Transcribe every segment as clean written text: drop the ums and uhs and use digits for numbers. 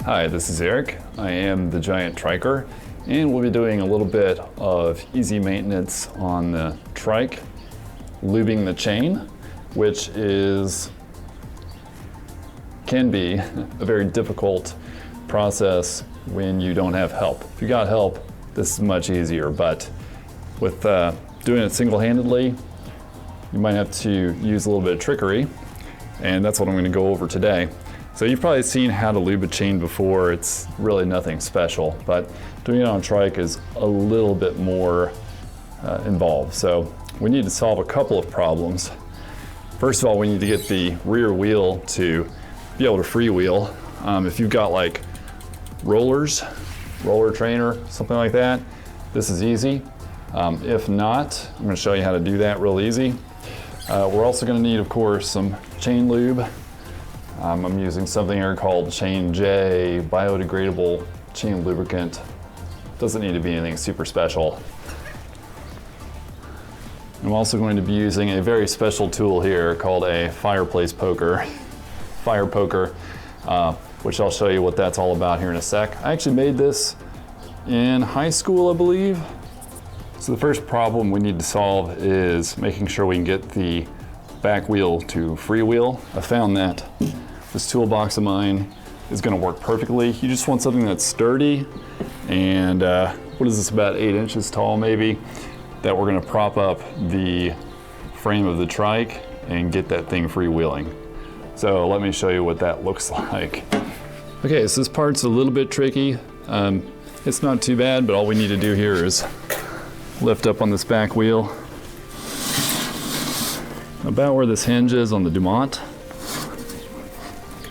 Hi, this is Eric. I am the Giant Triker, and we'll be doing a little bit of easy maintenance on the trike, lubing the chain, which can be a very difficult process when you don't have help. If you got help, this is much easier, but with doing it single-handedly, you might have to use a little bit of trickery, and that's what I'm going to go over today. So you've probably seen how to lube a chain before. It's really nothing special, but doing it on a trike is a little bit more involved. So we need to solve a couple of problems. First of all, we need to get the rear wheel to be able to freewheel. If you've got like roller trainer, something like that, this is easy. If not, I'm going to show you how to do that real easy. We're also going to need, of course, some chain lube. I'm using something here called Chain J, biodegradable chain lubricant. Doesn't need to be anything super special. I'm also going to be using a very special tool here called a fire poker, which I'll show you what that's all about here in a sec. I actually made this in high school, I believe. So the first problem we need to solve is making sure we can get the back wheel to freewheel. I found that this toolbox of mine is going to work perfectly. You just want something that's sturdy and what is this, about 8 inches tall maybe, that we're going to prop up the frame of the trike and get that thing freewheeling. So let me show you what that looks like. Okay, so this part's a little bit tricky. It's not too bad, but all we need to do here is lift up on this back wheel about where this hinge is on the Dumont.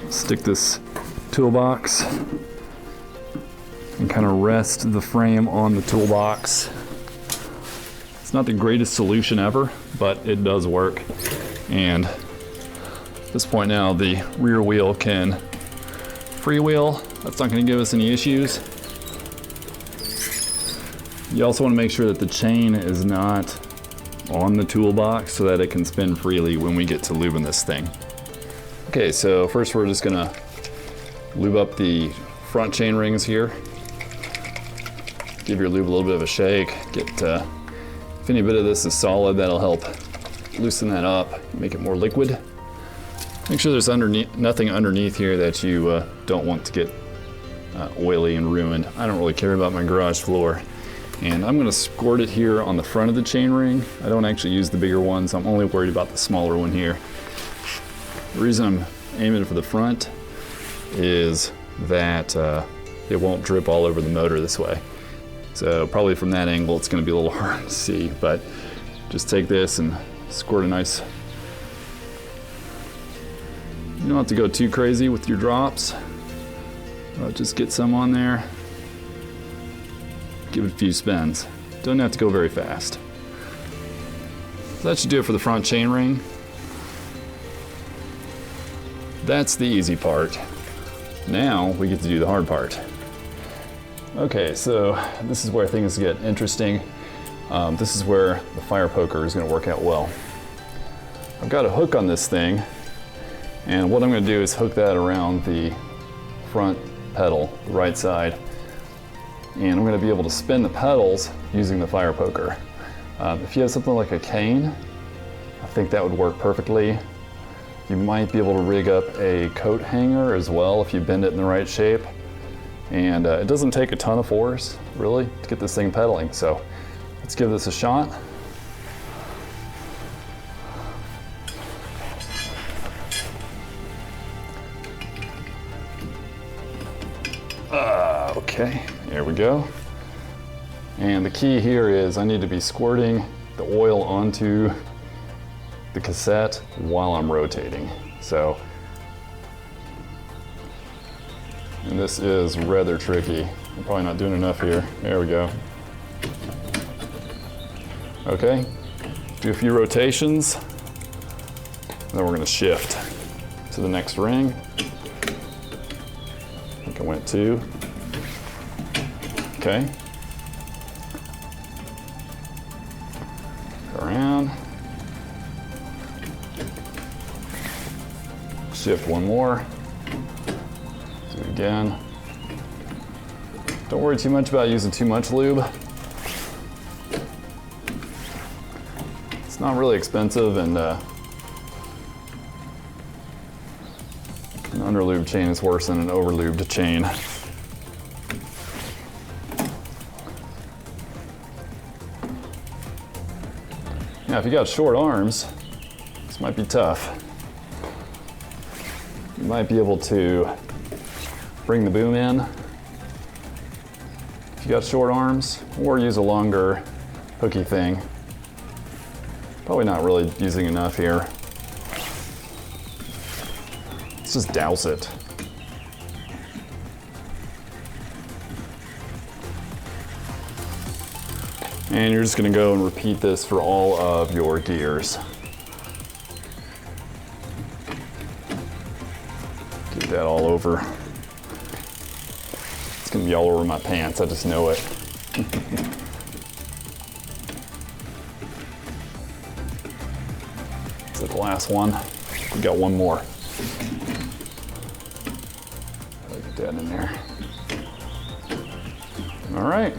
Stick this toolbox and kind of rest the frame on the toolbox. It's not the greatest solution ever, but it does work. And at this point now, the rear wheel can freewheel. That's not going to give us any issues. You also want to make sure that the chain is not on the toolbox so that it can spin freely when we get to lubing this thing. Okay, so first we're just gonna lube up the front chain rings here. Give your lube a little bit of a shake. If any bit of this is solid, that'll help loosen that up, make it more liquid. Make sure there's nothing underneath here that you don't want to get oily and ruined. I don't really care about my garage floor. And I'm gonna squirt it here on the front of the chain ring. I don't actually use the bigger ones. I'm only worried about the smaller one here. The reason I'm aiming for the front is that it won't drip all over the motor this way. So probably from that angle, it's gonna be a little hard to see, but just take this and squirt a nice. You don't have to go too crazy with your drops. Just get some on there. Give it a few spins. Don't have to go very fast. So that should do it for the front chain ring. That's the easy part. Now we get to do the hard part. Okay, so this is where things get interesting. This is where the fire poker is going to work out well. I've got a hook on this thing, and what I'm going to do is hook that around the front pedal, the right side. And I'm going to be able to spin the pedals using the fire poker. If you have something like a cane, I think that would work perfectly. You might be able to rig up a coat hanger as well if you bend it in the right shape. And it doesn't take a ton of force, really, to get this thing pedaling. So let's give this a shot. Okay, here we go. And the key here is I need to be squirting the oil onto the cassette while I'm rotating. So, and this is rather tricky. I'm probably not doing enough here. There we go. Okay, do a few rotations, then we're gonna shift to the next ring. I think I went 2. Okay. Go around. Shift one more. Do it again. Don't worry too much about using too much lube. It's not really expensive, and an under-lubed chain is worse than an over-lubed chain. Now, if you got short arms, this might be tough. You might be able to bring the boom in if you got short arms, or use a longer hooky thing. Probably not really using enough here. Let's just douse it. And you're just gonna go and repeat this for all of your gears. Get that all over. It's gonna be all over my pants, I just know it. Is that the last one? We got one more. Get that in there. All right.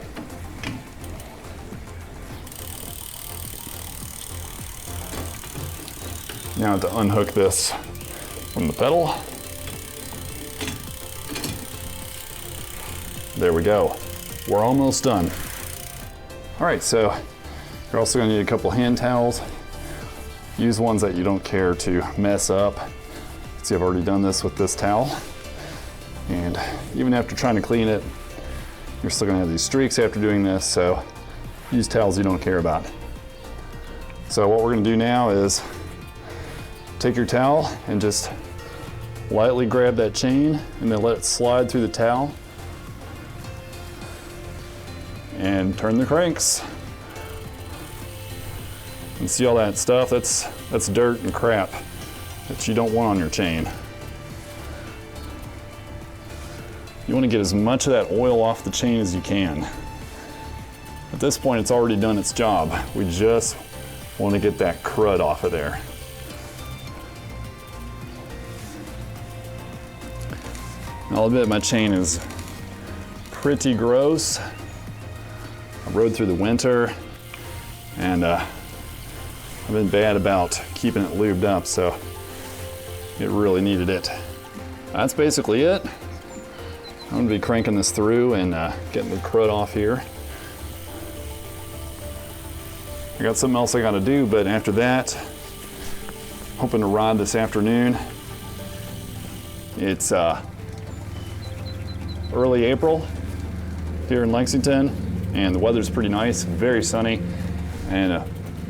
Now to unhook this from the pedal. There we go. We're almost done. All right, so you're also gonna need a couple hand towels. Use ones that you don't care to mess up. See, I've already done this with this towel. And even after trying to clean it, you're still gonna have these streaks after doing this, so use towels you don't care about. So what we're gonna do now is take your towel and just lightly grab that chain and then let it slide through the towel. And turn the cranks. And see all that stuff? That's dirt and crap that you don't want on your chain. You want to get as much of that oil off the chain as you can. At this point, it's already done its job. We just want to get that crud off of there. I'll admit my chain is pretty gross. I rode through the winter, and I've been bad about keeping it lubed up, so it really needed it. That's basically it. I'm gonna be cranking this through and getting the crud off here. I got something else I gotta do, but after that, hoping to ride this afternoon. It's early April here in Lexington, and the weather's pretty nice, very sunny, and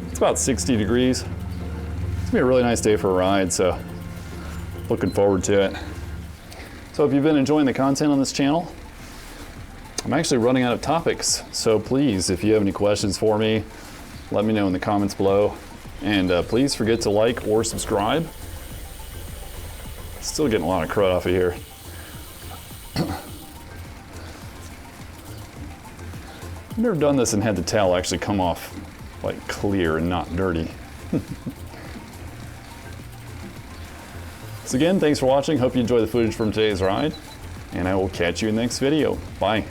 it's about 60 degrees. It's gonna be a really nice day for a ride, so looking forward to it. So if you've been enjoying the content on this channel, I'm actually running out of topics, so please, if you have any questions for me, let me know in the comments below, and please forget to like or subscribe. Still getting a lot of crud off of here. I've never done this and had the towel actually come off like clear and not dirty. So again, thanks for watching. Hope you enjoy the footage from today's ride, and I will catch you in the next video. Bye.